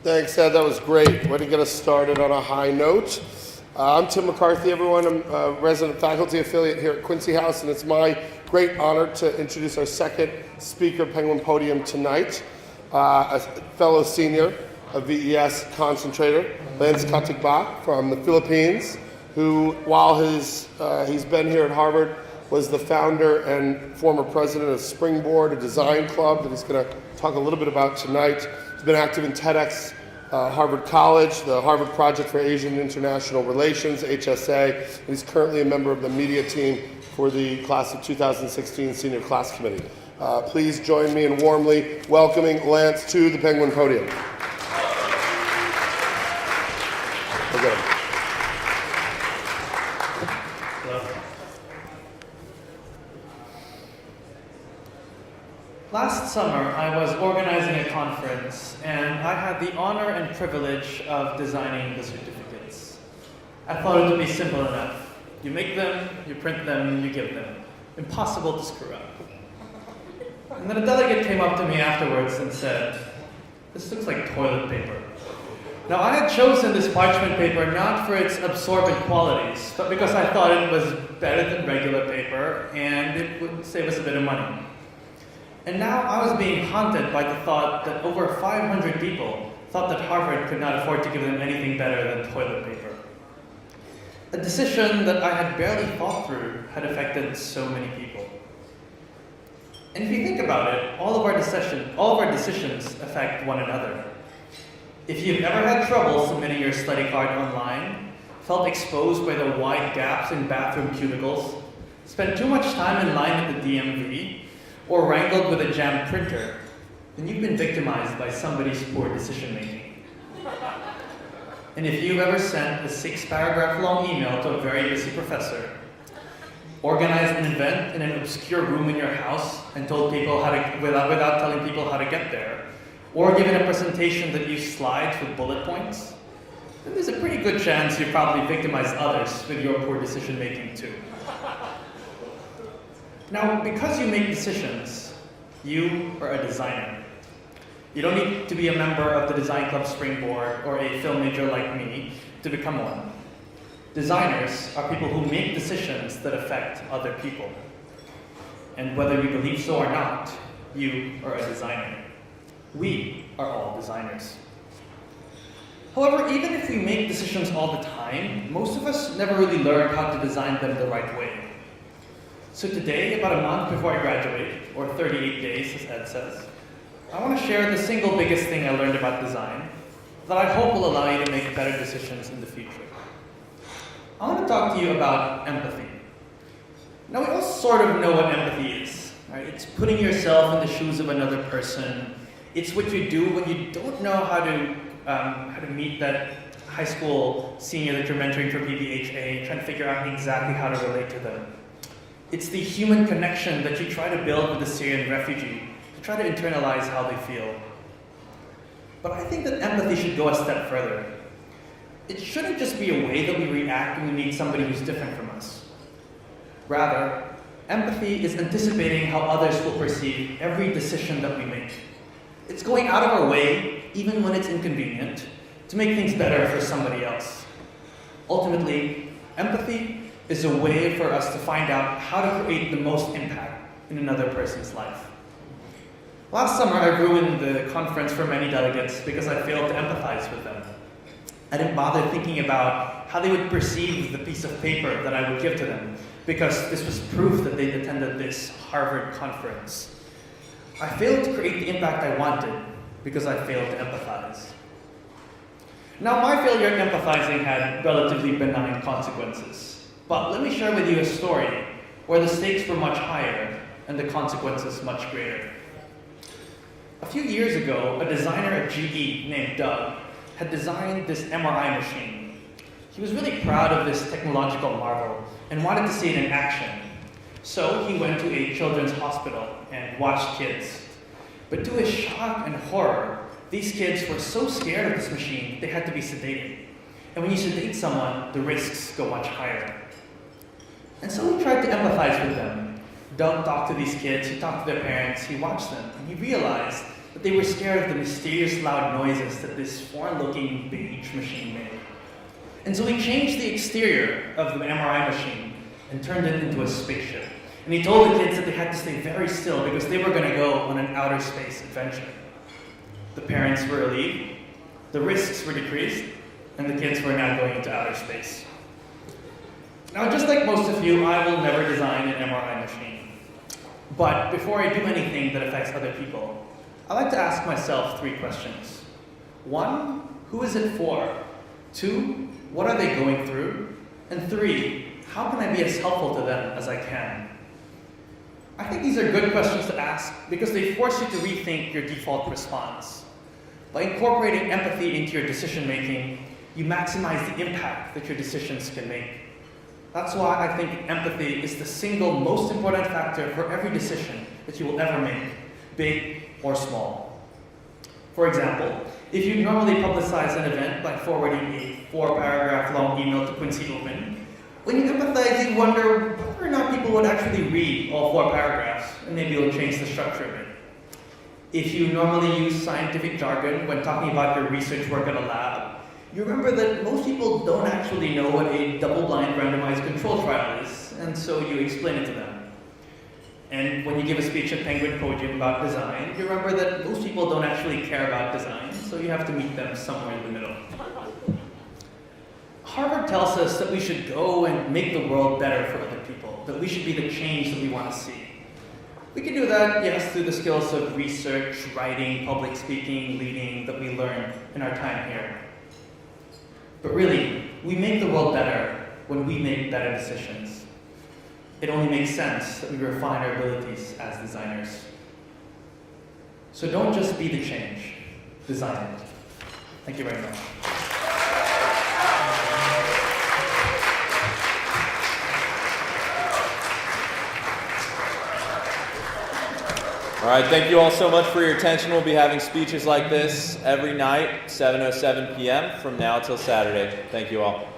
Thanks, Ed. That was great. Way to get us started on a high note. I'm Tim McCarthy, everyone. I'm a resident faculty affiliate here at Quincy House, and it's my great honor to introduce our second speaker, Penguin Podium, tonight. A fellow senior, a VES concentrator, Lance Katigbak from the Philippines, who, while he's been here at Harvard, was the founder and former president of Springboard, a design club that he's going to talk a little bit about tonight. He's been active in TEDx, Harvard College, the Harvard Project for Asian International Relations, HSA, and he's currently a member of the media team for the class of 2016 Senior Class Committee. Please join me in warmly welcoming Lance to the Penguin Podium. Okay. Last summer, I was organizing a conference, and I had the honor and privilege of designing the certificates. I thought it would be simple enough. You make them, you print them, you give them. Impossible to screw up. And then a delegate came up to me afterwards and said, "This looks like toilet paper." Now, I had chosen this parchment paper not for its absorbent qualities, but because I thought it was better than regular paper, and it would save us a bit of money. And now I was being haunted by the thought that over 500 people thought that Harvard could not afford to give them anything better than toilet paper. A decision that I had barely thought through had affected so many people. And if you think about it, all of our decisions affect one another. If you've ever had trouble submitting your study card online, felt exposed by the wide gaps in bathroom cubicles, spent too much time in line at the DMV, or wrangled with a jammed printer, then you've been victimized by somebody's poor decision-making. And if you've ever sent a 6-paragraph-long email to a very busy professor, organized an event in an obscure room in your house and told people without telling people how to get there, or given a presentation that used slides with bullet points, then there's a pretty good chance you probably victimized others with your poor decision-making too. Now, because you make decisions, you are a designer. You don't need to be a member of the Design Club Springboard or a film major like me to become one. Designers are people who make decisions that affect other people. And whether you believe so or not, you are a designer. We are all designers. However, even if we make decisions all the time, most of us never really learn how to design them the right way. So today, about a month before I graduate, or 38 days as Ed says, I want to share the single biggest thing I learned about design that I hope will allow you to make better decisions in the future. I want to talk to you about empathy. Now, we all sort of know what empathy is, right? It's putting yourself in the shoes of another person. It's what you do when you don't know how to meet that high school senior that you're mentoring for PBHA, trying to figure out exactly how to relate to them. It's the human connection that you try to build with the Syrian refugee to try to internalize how they feel. But I think that empathy should go a step further. It shouldn't just be a way that we react when we meet somebody who's different from us. Rather, empathy is anticipating how others will perceive every decision that we make. It's going out of our way, even when it's inconvenient, to make things better for somebody else. Ultimately, empathy is a way for us to find out how to create the most impact in another person's life. Last summer, I ruined the conference for many delegates because I failed to empathize with them. I didn't bother thinking about how they would perceive the piece of paper that I would give to them, because this was proof that they'd attended this Harvard conference. I failed to create the impact I wanted because I failed to empathize. Now, my failure at empathizing had relatively benign consequences. But let me share with you a story where the stakes were much higher and the consequences much greater. A few years ago, a designer at GE named Doug had designed this MRI machine. He was really proud of this technological marvel and wanted to see it in action. So he went to a children's hospital and watched kids. But to his shock and horror, these kids were so scared of this machine, they had to be sedated. And when you sedate someone, the risks go much higher. And so he tried to empathize with them. Doug talked to these kids, he talked to their parents, he watched them, and he realized but they were scared of the mysterious loud noises that this foreign-looking beige machine made. And so he changed the exterior of the MRI machine and turned it into a spaceship. And he told the kids that they had to stay very still because they were going to go on an outer space adventure. The parents were relieved, the risks were decreased, and the kids were now going into outer space. Now, just like most of you, I will never design an MRI machine. But before I do anything that affects other people, I like to ask myself 3 questions. 1, who is it for? 2, what are they going through? And 3, how can I be as helpful to them as I can? I think these are good questions to ask because they force you to rethink your default response. By incorporating empathy into your decision-making, you maximize the impact that your decisions can make. That's why I think empathy is the single most important factor for every decision that you will ever make, big or small. For example, if you normally publicize an event by forwarding a 4-paragraph long email to Quincy Open, when you empathize, you wonder whether or not people would actually read all 4 paragraphs, and maybe you'll change the structure of it. If you normally use scientific jargon when talking about your research work at a lab, you remember that most people don't actually know what a double-blind randomized control trial is, and so you explain it to them. And when you give a speech at Penguin Podium about design, you remember that most people don't actually care about design, so you have to meet them somewhere in the middle. Harvard tells us that we should go and make the world better for other people, that we should be the change that we want to see. We can do that, yes, through the skills of research, writing, public speaking, leading that we learn in our time here. But really, we make the world better when we make better decisions. It only makes sense that we refine our abilities as designers. So don't just be the change, design it. Thank you very much. All right, thank you all so much for your attention. We'll be having speeches like this every night, 7:07 p.m. from now till Saturday. Thank you all.